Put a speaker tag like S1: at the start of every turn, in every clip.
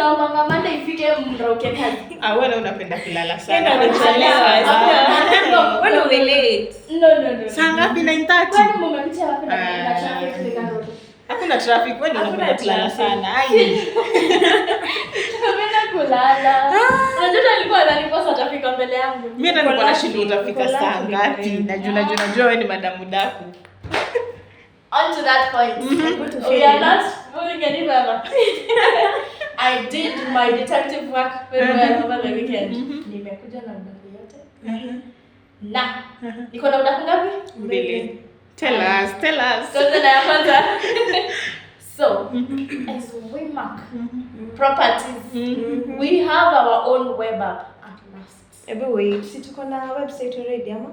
S1: tunaomba Monday ifike mrauke kazi.
S2: Wewe unapenda kulala sana.
S1: Wewe ni late. No.
S2: Saa ngapi? 9:30.
S1: Kwani mmepitia wapi na traffic Ligaro?
S2: Hakuna traffic, wewe unapenda kulala sana.
S1: Napenda kulala. Unajua alikuwa ananiposa atafika mbele yangu.
S2: Mimi hata nilikuwa nashinda utafika saa ngapi? Najua wewe ni madamu daku.
S1: On to that point. We are not moving any further. I did my detective work very well over the weekend. Nimekuja na udaku yote. Na niko na udaku ngapi?
S2: 2. Tell us.
S1: So, as Waymark Properties, we have our own web app at last.
S3: Wait, si tuko na website already ama?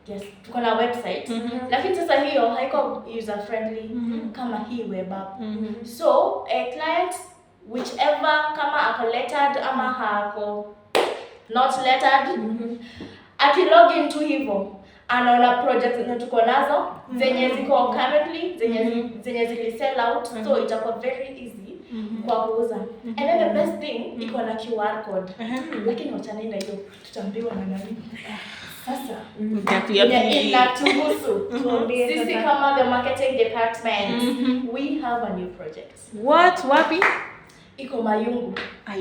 S1: Yes, tuko na website. Lakini sasa hiyo haiko user friendly kama hii web app. So, a client whichever kama ako lettered ama hako not lettered, akilog into hivyo anaona projects zenye tuko nazo zenye ziko currently zenye zili sell out, so itakuwa very easy kwa kuuza. And then the best thing iko na QR code. Lakini wachana na hiyo tutambiwa na nani? Sasa inatuhusu sisi kama the marketing department. We have a new project.
S2: What? Wapi?
S1: Iko Mayungu.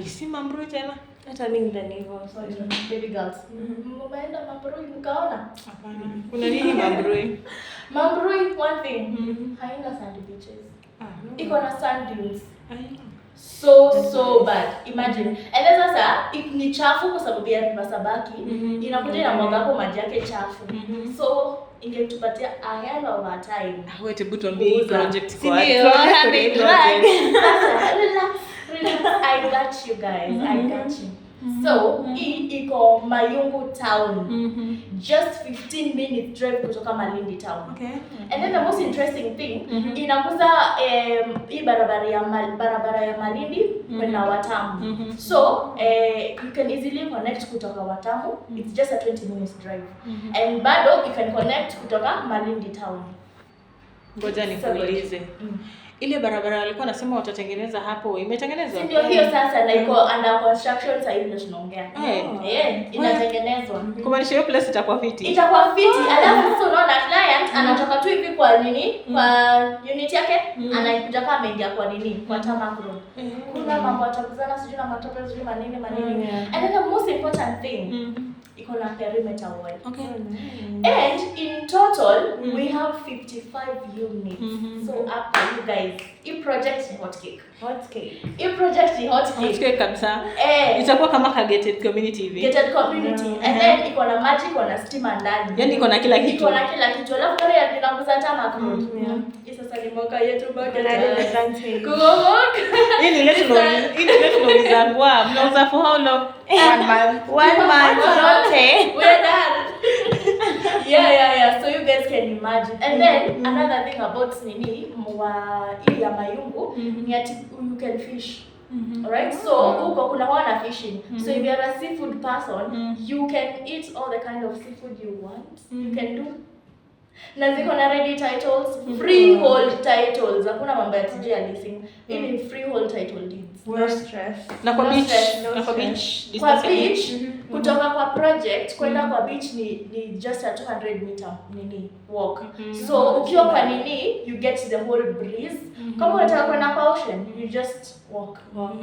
S2: Si Mambrui tena.
S3: Hata mimi ndani hivyo.
S1: Sorry, baby girls. Mmeenda Mambrui mkaona?
S2: Hapana. Kuna nini Mambrui?
S1: Mambrui, one thing, haina sand beaches. Iko na sand dunes. So bad. Imagine. And then sasa ni chafu kwa sababu ya river Sabaki. Inakuja na mwaga hapo maji yake chafu. So ingetupatia a hell of a time.
S2: Wewe tebu tuambie hii project kwa
S1: wapi? Relax. I got you guys. So, iko Mayungu town. Just 15 minutes drive kutoka Malindi town.
S2: Okay.
S1: And then the most interesting thing, inakuza hii barabara ya Malindi kwenda Watamu. So, you can easily connect kutoka Watamu. It's just a 20 minutes drive. And bado you can connect kutoka Malindi town.
S2: Ngoja nikuulize. Ile barabara walikuwa nasema watatengeneza hapo, imetengenezwa?
S1: Ndio hiyo sasa na iko under construction sasa hivi tunaongea. Inatengenezwa.
S2: Kumaanisha hiyo place itakuwa fiti.
S1: Itakuwa fiti. Alafu sasa unaona client anatoka tu hivi kwa nini? Kwa unit yake anaikuja kama ameingia kwa nini? Kwa tarmac road. Kuna mambo atakuzana sijui na matope sijui manini. And then the most important thing, iko na perimeter wall.
S2: Okay.
S1: And in total we have 55 units. So up to you guys. Hii project ni hot cake. Hii project ni hot cake.
S2: Hot cake kabisa. Itakuwa kama ka gated community hivi.
S1: Gated community. And then iko na maji, iko na stima ndani.
S2: Yaani iko na kila kitu.
S1: Iko na kila kitu. Alafu kama ya tunakuza tarmac road. Hii sasa ni mwaka yetu bado. Kuomoka.
S2: Hii ni letu tunauliza kwa. Mnauza for how long?
S3: 1 month.
S1: We're done. Yeah. So you guys can imagine. And then another thing about nini ya Mayungu ni ati you can fish. Alright, so huko kuna wana fishing. So if you are a seafood person, you can eat all the kind of seafood you want. You can do. Na ziko na ready titles, freehold titles. Hakuna mambo ya TJ leasing. Mimi freehold title deeds.
S3: No stress.
S2: Na kwa beach,
S1: Kwa beach, kutoka kwa project kwenda kwa beach ni just a 200 meter walk. So ukiwa kwa you get the whole breeze. Kama unataka kwenda kwa ocean, you just walk.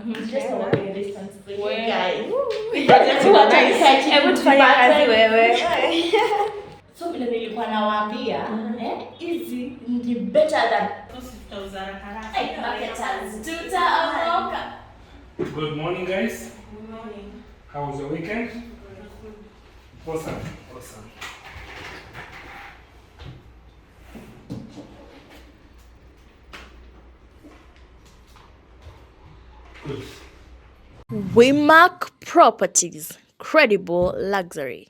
S1: It's just a walking distance. Guys.
S2: Project is nice.
S3: Hebu tufanye kazi wewe.
S1: So vile nilikuwa nawaambia, hizi ni better than 2,000 marketers. Tutaomoka.
S4: Good morning, guys.
S1: Good morning.
S4: How was your weekend? Awesome. Good.
S1: Waymark Properties, credible luxury.